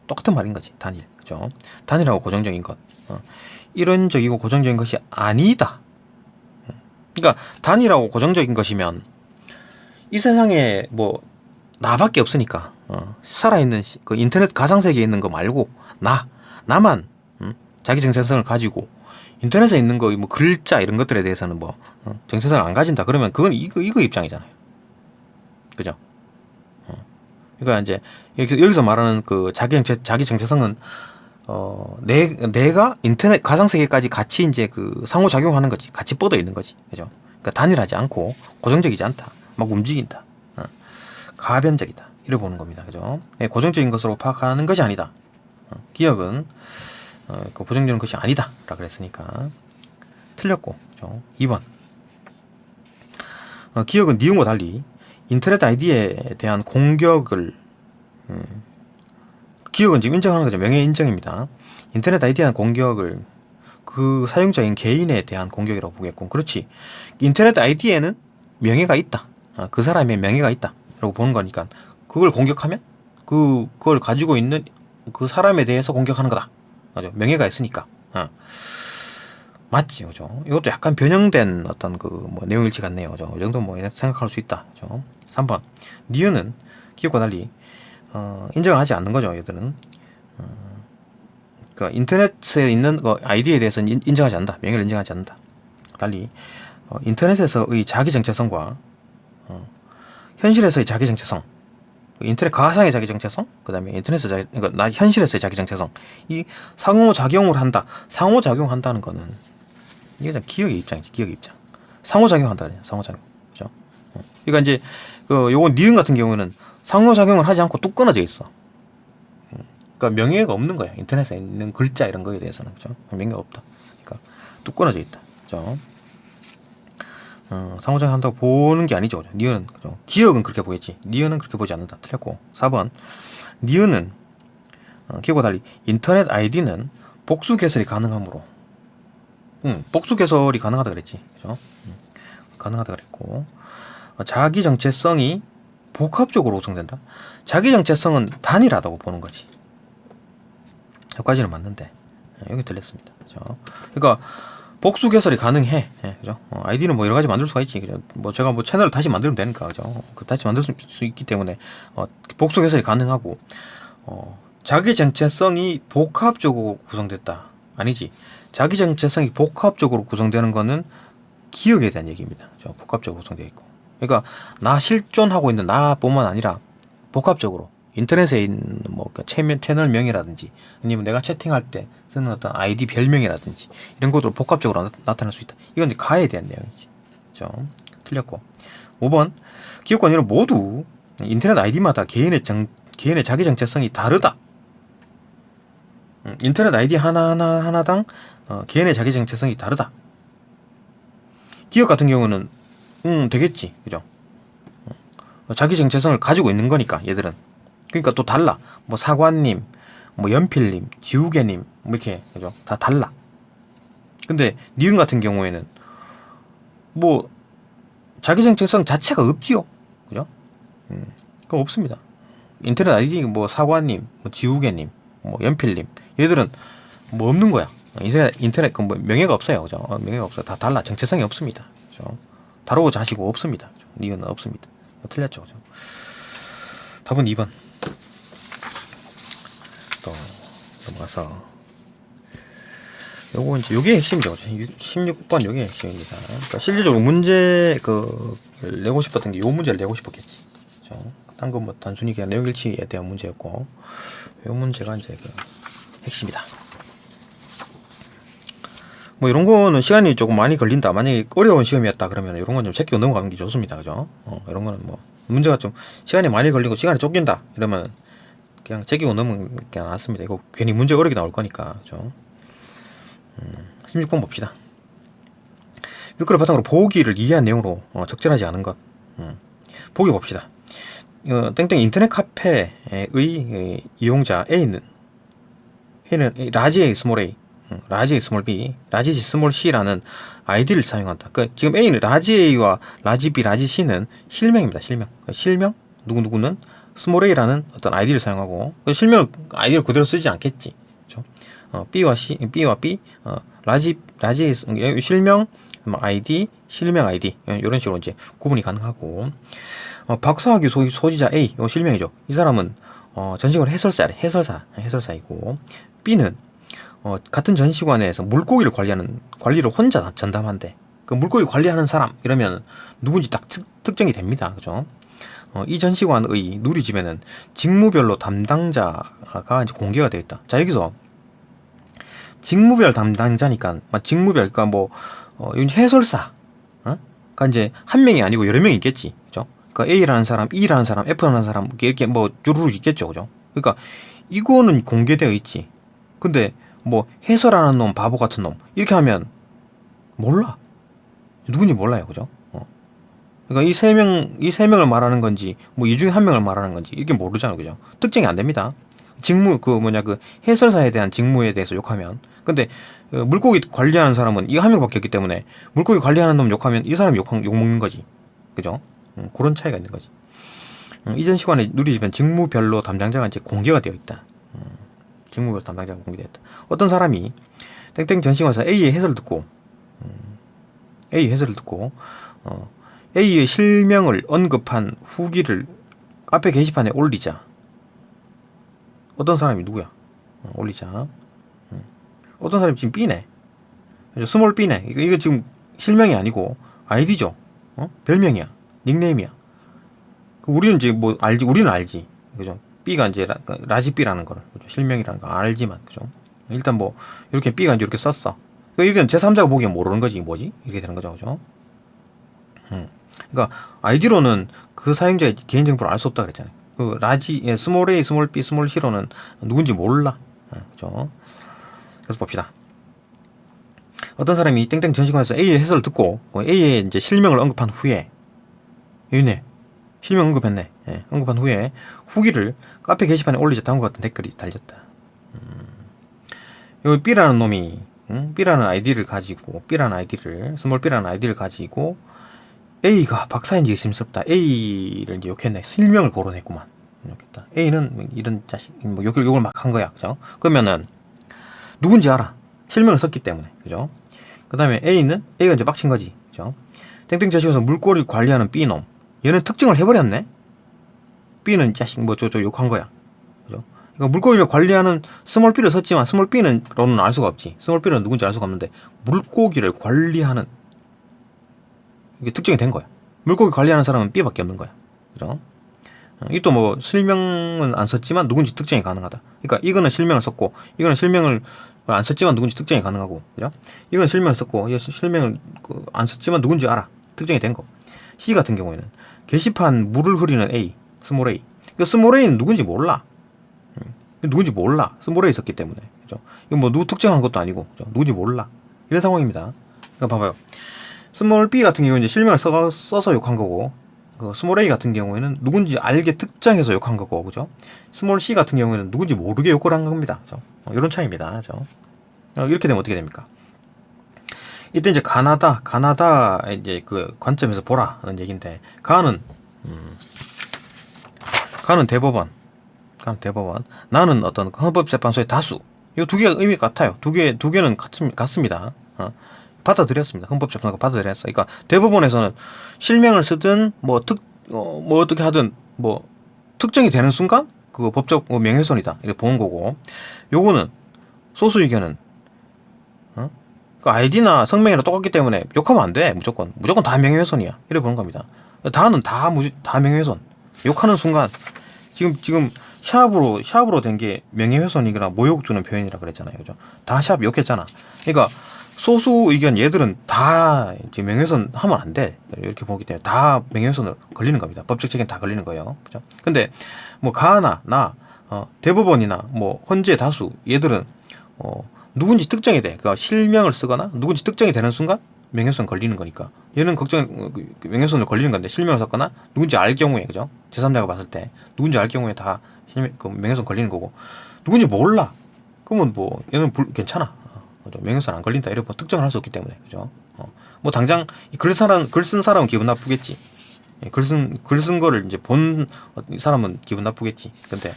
똑같은 말인 거지, 단일. 그죠? 단일하고 고정적인 것. 이론적이고 고정적인 것이 아니다. 그러니까 단일하고 고정적인 것이면 이 세상에 뭐 나밖에 없으니까, 살아있는 그 인터넷 가상세계에 있는 거 말고 나만 자기 정체성을 가지고 인터넷에 있는 거 뭐 글자 이런 것들에 대해서는 뭐 정체성을 안 가진다 그러면 그건 이거 입장이잖아요, 그죠? 그러니까 이제 여기서 말하는 그 자기 정체성은 내가 인터넷 가상세계까지 같이 이제 그 상호작용하는 거지, 같이 뻗어 있는 거지, 그죠? 그러니까 단일하지 않고 고정적이지 않다, 막 움직인다, 가변적이다, 이래 보는 겁니다, 그죠? 고정적인 것으로 파악하는 것이 아니다. 기억은 그 고정적인 것이 아니다 라 그랬으니까 틀렸고, 그죠? 2번. 기억은 니은과 달리 인터넷 아이디에 대한 공격을, 기억은 지금 인정하는 거죠. 명예 인정입니다. 인터넷 아이디에 대한 공격을 그 사용자인 개인에 대한 공격이라고 보겠고, 그렇지, 인터넷 아이디에는 명예가 있다, 그 사람의 명예가 있다 라고 보는 거니까 그걸 공격하면 그걸 가지고 있는 그 사람에 대해서 공격하는 거다, 맞죠? 명예가 있으니까. 맞지, 그죠? 이것도 약간 변형된 어떤 그 뭐 내용일치 같네요, 그죠? 이 정도 뭐 생각할 수 있다, 그죠? 3번. 니은은 기억과 달리 인정하지 않는 거죠, 얘들은. 그러니까 인터넷에 있는 아이디에 대해서는 인정하지 않는다, 명예를 인정하지 않는다. 달리 인터넷에서의 자기 정체성과 현실에서의 자기 정체성, 인터넷 가상의 자기 정체성, 그 다음에 인터넷에서 그러니까 현실에서의 자기 정체성, 이 상호작용을 한다. 상호작용한다는 거는 이게 기억의 입장이지, 기억의 입장. 상호작용한다 그래, 상호작용. 그죠? 그러니까 이제 요거 니은 같은 경우는 상호작용을 하지 않고 뚝 끊어져 있어. 그러니까 명예가 없는 거야, 인터넷에 있는 글자 이런 거에 대해서는. 그죠? 명예가 없다. 그러니까 뚝 끊어져 있다. 그죠? 상호작용 한다고 보는 게 아니죠, 그죠? 니은은, 그죠? 기억은 그렇게 보겠지, 니은은 그렇게 보지 않는다. 틀렸고. 4번. 니은은 기억과 달리 인터넷 아이디는 복수 개설이 가능하므로, 복수 개설이 가능하다 그랬지, 그죠? 가능하다 그랬고, 자기 정체성이 복합적으로 구성된다. 자기 정체성은 단일하다고 보는 거지. 여기까지는 맞는데 여기 틀렸습니다, 그죠? 그러니까 복수 개설이 가능해, 그죠? 아이디는 뭐 여러 가지 만들 수가 있지, 그죠? 뭐 제가 뭐 채널을 다시 만들면 되니까, 그죠? 다시 만들 수 있기 때문에 복수 개설이 가능하고, 자기 정체성이 복합적으로 구성됐다. 아니지. 자기 정체성이 복합적으로 구성되는 거는 기억에 대한 얘기입니다. 복합적으로 구성되어 있고. 그러니까 나 실존하고 있는 나뿐만 아니라 복합적으로 인터넷에 있는 뭐 채널명이라든지 아니면 내가 채팅할 때 쓰는 어떤 아이디 별명이라든지 이런 것으로 복합적으로 나타날 수 있다. 이건 이제 가에 대한 내용이지. 그렇죠? 틀렸고. 5번. 기억과 니은 모두 인터넷 아이디마다 개인의 자기 정체성이 다르다. 인터넷 아이디 하나당 개인의 자기 정체성이 다르다. 기억 같은 경우는 되겠지, 그죠? 자기 정체성을 가지고 있는 거니까 얘들은. 그러니까 또 달라. 뭐 사관님, 뭐 연필님, 지우개님, 뭐 이렇게, 그죠? 다 달라. 근데 니은 같은 경우에는 뭐 자기 정체성 자체가 없지요, 그죠? 그거 없습니다. 인터넷 아이디 뭐 사관님, 뭐 지우개님, 뭐 연필님, 얘들은 뭐 없는 거야. 인터넷 그 뭐 명예가 없어요, 그죠? 명예가 없어. 다 달라. 정체성이 없습니다, 그죠? 다루고 자시고 없습니다. 니은 없습니다. 틀렸죠, 그죠? 답은 2번. 또 넘어가서 요거 이제 요게 핵심이죠. 16번 요게 핵심입니다. 그러니까 실질적으로 문제 내고 싶었던 게 요 문제를 내고 싶었겠지. 그죠? 딴 건 뭐 단순히 그냥 내용 일치에 대한 문제였고, 이 문제가 이제 그 핵심이다. 뭐 이런 거는 시간이 조금 많이 걸린다. 만약에 어려운 시험이었다 그러면 이런 건 좀 제끼고 넘어가는 게 좋습니다. 그죠? 이런 거는 뭐 문제가 좀 시간이 많이 걸리고 시간이 쫓긴다 이러면 그냥 제끼고 넘어가는 게 낫습니다. 이거 괜히 문제 어렵게 나올 거니까. 그죠? 16번 봅시다. 윗글을 바탕으로 보기를 이해한 내용으로 적절하지 않은 것. 보기 봅시다. 땡땡 인터넷 카페의 이용자 A는 라지 A, 스몰 A, 라지 A, 스몰 B, 라지 C, 스몰 C라는 아이디를 사용한다. 그러니까 지금 A는 라지 A와 라지 B, 라지 C는 실명입니다. 실명. 그러니까 실명 누구누구는 스몰 A라는 어떤 아이디를 사용하고 실명 아이디를 그대로 쓰지 않겠지. 그렇죠? B와 C, B와 B, 라지 A 실명 아이디, 실명 아이디 이런 식으로 이제 구분이 가능하고 박사학위 소지자 A 이거 실명이죠. 이 사람은 전시관 해설사이고 B는 같은 전시관에서 물고기를 관리를 혼자 전담한대. 그 물고기 관리하는 사람 이러면 누군지 딱 특정이 됩니다. 그죠? 이 전시관의 누리집에는 직무별로 담당자가 이제 공개가 되어 있다. 자 여기서 직무별 담당자니까 직무별 그러니까 뭐 해설사 그러니까 이제 한 명이 아니고 여러 명이 있겠지. 그죠? 그러니까 A라는 사람, E라는 사람, F라는 사람 이렇게 뭐 주르륵 있겠죠. 그죠? 그러니까 이거는 공개되어 있지. 근데 뭐 해설하는 놈, 바보 같은 놈 이렇게 하면 몰라. 누군지 몰라요. 그죠? 그러니까 이 세 명을 말하는 건지 뭐 이 중에 한 명을 말하는 건지 이게 모르잖아요. 그죠? 특정이 안 됩니다. 직무 그 해설사에 대한 직무에 대해서 욕하면 근데 물고기 관리하는 사람은 이 한 명밖에 없기 때문에 물고기 관리하는 놈 욕하면 이 사람이 욕먹는 거지. 그죠? 그런 차이가 있는 거지. 이전 시간에 누리집엔 직무별로 담당자가 이제 공개가 되어 있다. 직무별 담당자가 공개되어 있다. 어떤 사람이 땡땡 전시관에서 A의 해설을 듣고 A의 실명을 언급한 후기를 카페 게시판에 올리자. 어떤 사람이 누구야? 올리자. 어떤 사람이 지금 B네. 스몰 B네. 이거 지금 실명이 아니고 아이디죠. 별명이야. 닉네임이야. 우리는 이제 뭐 알지. 우리는 알지. 그죠? B가 이제 라지 B라는 걸 그죠? 실명이라는 거 알지만 그죠? 일단 뭐 이렇게 B가 이제 이렇게 썼어. 이건 제3자가 보기엔 모르는 거지. 뭐지? 이렇게 되는 거죠. 그죠? 그러니까 아이디로는 그 사용자의 개인 정보를 알 수 없다 그랬잖아요. 그 라지 스몰 A, 스몰 B, 스몰 C로는 누군지 몰라. 그죠? 그래서 봅시다. 어떤 사람이 땡땡 전시관에서 A의 해설을 듣고 A의 이제 실명을 언급한 후에 여기네 실명 언급했네. 언급한 후에 후기를 카페 게시판에 올리자 다음과 같은 댓글이 달렸다. 여기 B라는 놈이 B라는 아이디를 가지고 스몰 B라는 아이디를 가지고 A가 박사인지 의심스럽다. A를 이제 욕했네. 실명을 거론했구만. 욕했다. A는 이런 자식 뭐 욕을 막 한 거야. 그죠? 그러면은 누군지 알아. 실명을 썼기 때문에. 그죠? 그 다음에 A가 이제 빡친 거지. 그죠? 땡땡 자식에서 물고기를 관리하는 B놈. 얘는 특징을 해버렸네? B는 자식 뭐 욕한 거야. 그죠? 그러니까 물고기를 관리하는 스몰 B를 썼지만 스몰 B는로는 알 수가 없지. 스몰 B는 누군지 알 수가 없는데 물고기를 관리하는 이게 특징이 된 거야. 물고기 관리하는 사람은 B밖에 없는 거야. 그죠? 이또 뭐 실명은 안 썼지만 누군지 특정이 가능하다. 그러니까 이거는 실명을 썼고 이거는 실명을 안 썼지만 누군지 특정이 가능하고, 그죠? 이건 실명을 썼고 이 실명을 안 썼지만 누군지 알아. 특정이 된 거. C 같은 경우에는 게시판 물을 흐리는 A, 스몰 A. 그 스몰 A는 누군지 몰라. 스몰 A 썼기 때문에. 그죠? 이거 뭐 누구 특정한 것도 아니고, 그죠? 누군지 몰라. 이런 상황입니다. 그러니까 봐봐요. 스몰 B 같은 경우는 이제 실명을 써서 욕한 거고, 그 스몰 A 같은 경우에는 누군지 알게 특정해서 욕한 거고, 그죠? 스몰 C 같은 경우에는 누군지 모르게 욕을 한 겁니다. 그죠? 이런 차이입니다. 그죠? 이렇게 되면 어떻게 됩니까? 이때 이제 가나다 이제 그 관점에서 보라는 얘기인데, 가는 대법원, 나는 어떤 헌법재판소의 다수. 이 두 개가 의미가 같아요. 두 개는 같습니다. 받아들였습니다. 헌법재판소가 받아들였어. 그러니까 대법원에서는 실명을 쓰든 뭐 어떻게 하든 뭐 특정이 되는 순간 그 법적 명예훼손이다 이렇게 보는 거고, 요거는 소수 의견은 그 아이디나 성명이랑 똑같기 때문에 욕하면 안 돼. 무조건 다 명예훼손이야. 이렇게 보는 겁니다. 다는 다 명예훼손. 욕하는 순간 지금 샵으로 된 게 명예훼손이거나 모욕 주는 표현이라 그랬잖아요. 그죠? 다 샵 욕했잖아. 그러니까 소수 의견 얘들은 다 이제 명예훼손 하면 안 돼. 이렇게 보기 때문에 다 명예훼손으로 걸리는 겁니다. 법적 책임 다 걸리는 거예요. 그죠? 근데 뭐 가나 나 대법원이나 뭐 헌재 다수 얘들은 누군지 특정이 돼. 그러니까 실명을 쓰거나 누군지 특정이 되는 순간 명예훼손 걸리는 거니까. 얘는 명예훼손을 걸리는 건데 실명을 썼거나 누군지 알 경우에 그죠? 제3자가 봤을 때 누군지 알 경우에 다 명예훼손 걸리는 거고 누군지 몰라. 그러면 뭐 얘는 괜찮아. 명예훼손 안 걸린다. 이렇게 특정을 할 수 없기 때문에 그죠? 뭐 당장 글 쓴 사람은 기분 나쁘겠지. 글 쓴 거를 이제 본 사람은 기분 나쁘겠지. 근데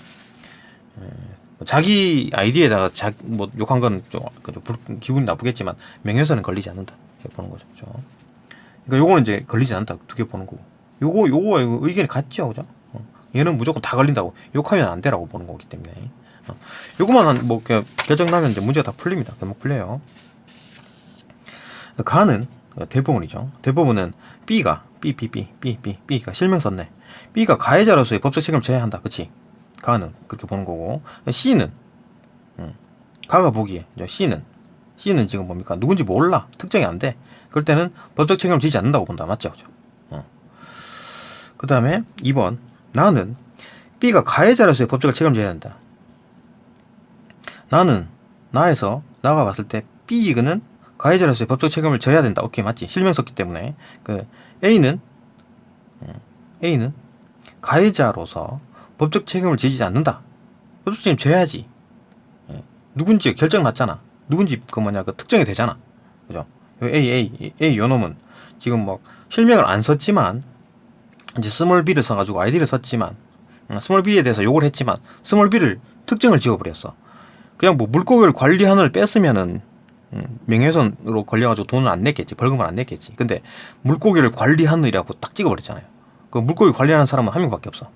자기 아이디에다가 뭐 욕한 건 좀 기분이 나쁘겠지만 명예훼손은 걸리지 않는다. 이렇게 보는 거죠. 그죠? 그러니까 요거는 이제 걸리지 않는다. 두 개 보는 거고. 요거 의견이 같죠. 그죠? 얘는 무조건 다 걸린다고. 욕하면 안 되라고 보는 거기 때문에. 요거만 뭐 결정 나면 이제 문제가 다 풀립니다. 대목 풀려요. 가는 대법원이죠. 대법원은 B가 실명 썼네. B가 가해자로서의 법적 책임을 져야 한다. 그치? 가는 그렇게 보는 거고. C는 가가 보기에 C는 지금 뭡니까? 누군지 몰라. 특정이 안 돼. 그럴 때는 법적 책임을 지지 않는다고 본다. 맞죠? 그죠? 그 다음에 2번 나는 B가 가해자로서의 법적 책임을 져야 한다. 나가 봤을 때 B는 가해자로서의 법적 책임을 져야 된다. 오케이, 맞지? 실명 썼기 때문에. A는 가해자로서 법적 책임을 지지 않는다. 법적 책임 져야지. 누군지 결정 났잖아. 누군지 특정이 되잖아. 그죠? A 요놈은 지금 뭐 실명을 안 썼지만 이제 스몰 B를 써가지고 아이디를 썼지만 스몰 B에 대해서 욕을 했지만 스몰 B를 특정을 지어버렸어. 그냥 뭐 물고기를 관리하는을 뺐으면은 명예훼손으로 걸려가지고 돈을 안 냈겠지. 벌금을 안 냈겠지. 근데 물고기를 관리하는이라고 딱 찍어버렸잖아요. 그 물고기 관리하는 사람은 한 명밖에 없어.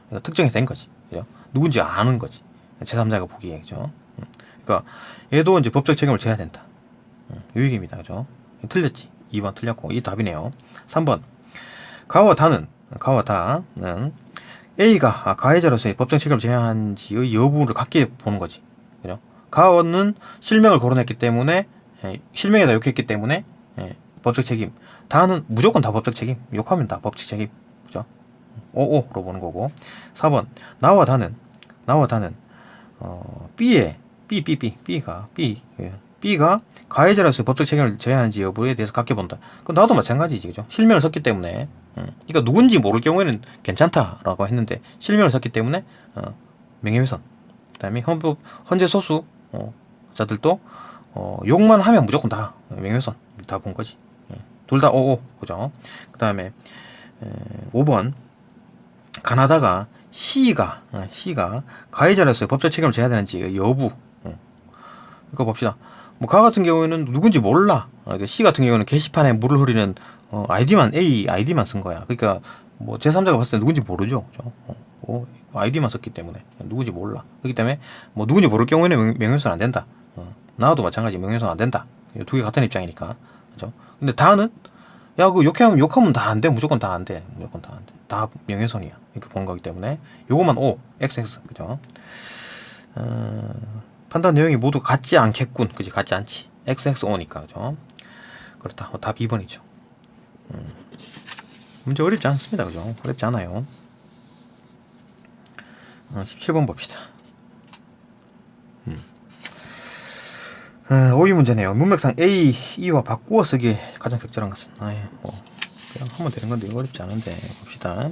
그러니까 특정이 된 거지. 그죠? 누군지 아는 거지. 제3자가 보기에. 그죠? 그러니까 얘도 이제 법적 책임을 져야 된다. 이 얘기입니다. 그죠? 틀렸지. 2번 틀렸고 이 답이네요. 3번 가와 다는 A가 가해자로서의 법적 책임을 져야 하는지의 여부를 갖게 보는 거지. 그죠? 가와는 실명을 거론했기 때문에 실명에다 욕했기 때문에 법적 책임. 다는 무조건 다 법적 책임. 욕하면 다 법적 책임. 그죠? 오오로 보는 거고. 4번 나와 다는 B가 가해자로서 법적 책임을 져야 하는지 여부에 대해서 갖게 본다. 그럼 나도 마찬가지지. 그죠? 실명을 썼기 때문에. 그러니까 누군지 모를 경우에는 괜찮다라고 했는데 실명을 썼기 때문에 명예훼손. 그다음에 헌재 소수 자들도 욕만 하면 무조건 다 명예훼손 다 본 거지. 둘 다 오오. 그죠? 그다음에 5번 가나다가 C가 가해자로서 법적 책임을 져야 되는지 여부. 이거 봅시다. 뭐 가 같은 경우에는 누군지 몰라. C 같은 경우는 게시판에 물을 흐리는 A 아이디만 쓴 거야. 그러니까 뭐 제3자가 봤을 때 누군지 모르죠. 그죠? 아이디만 썼기 때문에 누군지 몰라. 그렇기 때문에 뭐 누군지 모를 경우에는 명예훼손 안 된다. 나도 마찬가지 명예훼손 안 된다. 두 개 같은 입장이니까. 그죠? 근데 다는 그 욕하면 다 안 돼. 무조건 다 안 돼. 무조건 다 안 돼. 다 명예훼손이야. 이렇게 보는 거기 때문에 요거만 O, XX. 그죠? 판단 내용이 모두 같지 않겠군. 그지? 같지 않지. XXO니까. 그죠? 그렇다. 답 2번이죠. 문제 어렵지 않습니다. 그죠? 어렵지 않아요. 17번 봅시다. 5위 문제네요. 문맥상 A, E와 바꾸어 쓰기 가장 적절한 것은 그냥 하면 되는 건데 이거 어렵지 않은데 봅시다.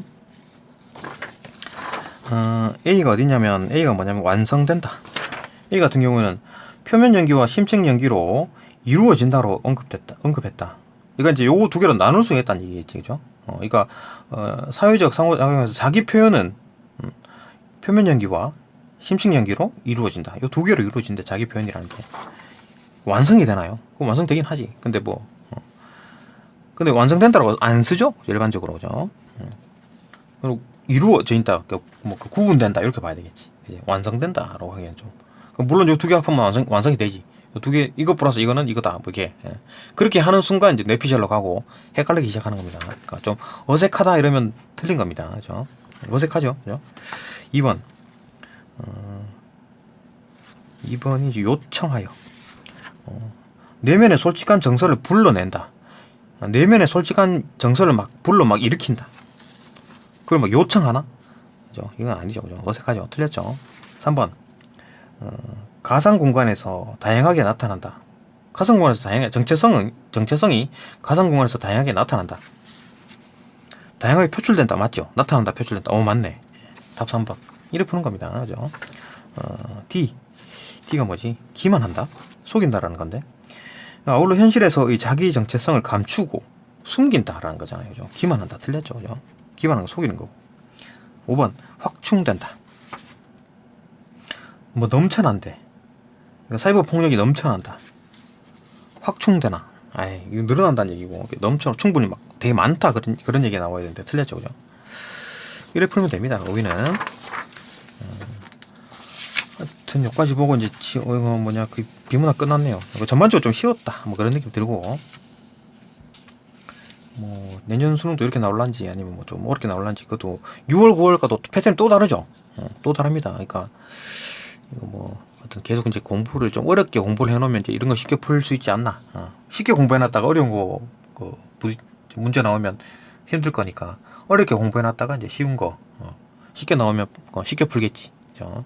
A가 어디냐면 A가 뭐냐면 완성된다. A 같은 경우는 표면 연기와 심층 연기로 이루어진다로 언급했다. 이건 이제 요거 두 개로 나눌 수 있다는 얘기겠지, 그죠? 그러니까 사회적 상호작용에서 자기 표현은 표면 연기와 심층 연기로 이루어진다. 요 두 개로 이루어진대. 자기 표현이라는 게 완성이 되나요? 그럼 완성되긴 하지. 근데 근데 완성된다라고 안 쓰죠? 일반적으로, 그죠? 그리고 이루어져 있다, 구분된다 이렇게 봐야 되겠지. 이제 완성된다라고 하기엔 좀. 물론 요 두 개 합하면 완성이 되지. 요 두 개 이거 플러스 이거는 이거다. 뭐 이렇게 그렇게 하는 순간 이제 뇌피셜로 가고 헷갈리기 시작하는 겁니다. 그러니까 좀 어색하다 이러면 틀린 겁니다. 그죠? 어색하죠. 그죠? 2번. 2번이 이제 요청하여. 내면의 솔직한 정서를 불러낸다. 내면의 솔직한 정서를 막 불러 막 일으킨다. 그걸 막 요청하나? 그죠? 이건 아니죠. 그죠? 어색하죠. 틀렸죠. 3번. 가상 공간에서 다양하게 나타난다. 가상 공간에서 다양하게, 정체성이 가상 공간에서 다양하게 나타난다. 다양하게 표출된다. 맞죠? 나타난다, 표출된다. 맞네. 답 3번. 이렇게 푸는 겁니다. 그죠? D가 뭐지? 기만한다? 속인다라는 건데. 아울러 현실에서 이 자기 정체성을 감추고 숨긴다라는 거잖아요. 그죠? 기만한다. 틀렸죠. 그죠? 기만하는 거 속이는 거고. 5번. 확충된다. 뭐 넘쳐난대. 사이버 폭력이 넘쳐난다. 확충되나? 아이, 이거 늘어난다는 얘기고. 충분히 막 되게 많다. 그런 얘기가 나와야 되는데 틀렸죠. 그죠? 이래 풀면 됩니다. 오이는. 하여튼 여기까지 보고 이제 그 비문학 끝났네요. 전반적으로 좀 쉬웠다. 뭐 그런 느낌 들고. 뭐 내년 수능도 이렇게 나올란지 아니면 뭐 좀 어렵게 나올란지 그것도 6월 9월과 또 패턴이 또 다르죠. 또 다릅니다. 그러니까 이거 뭐 하여튼 계속 이제 공부를 좀 어렵게 공부를 해놓으면 이제 이런 거 쉽게 풀 수 있지 않나. 쉽게 공부해놨다가 어려운 거 문제 나오면 힘들 거니까 어렵게 공부해놨다가 이제 쉬운 거 쉽게 나오면 쉽게 풀겠지. 그죠?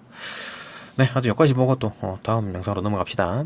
네, 아주 여기까지 보고 또 다음 영상으로 넘어갑시다.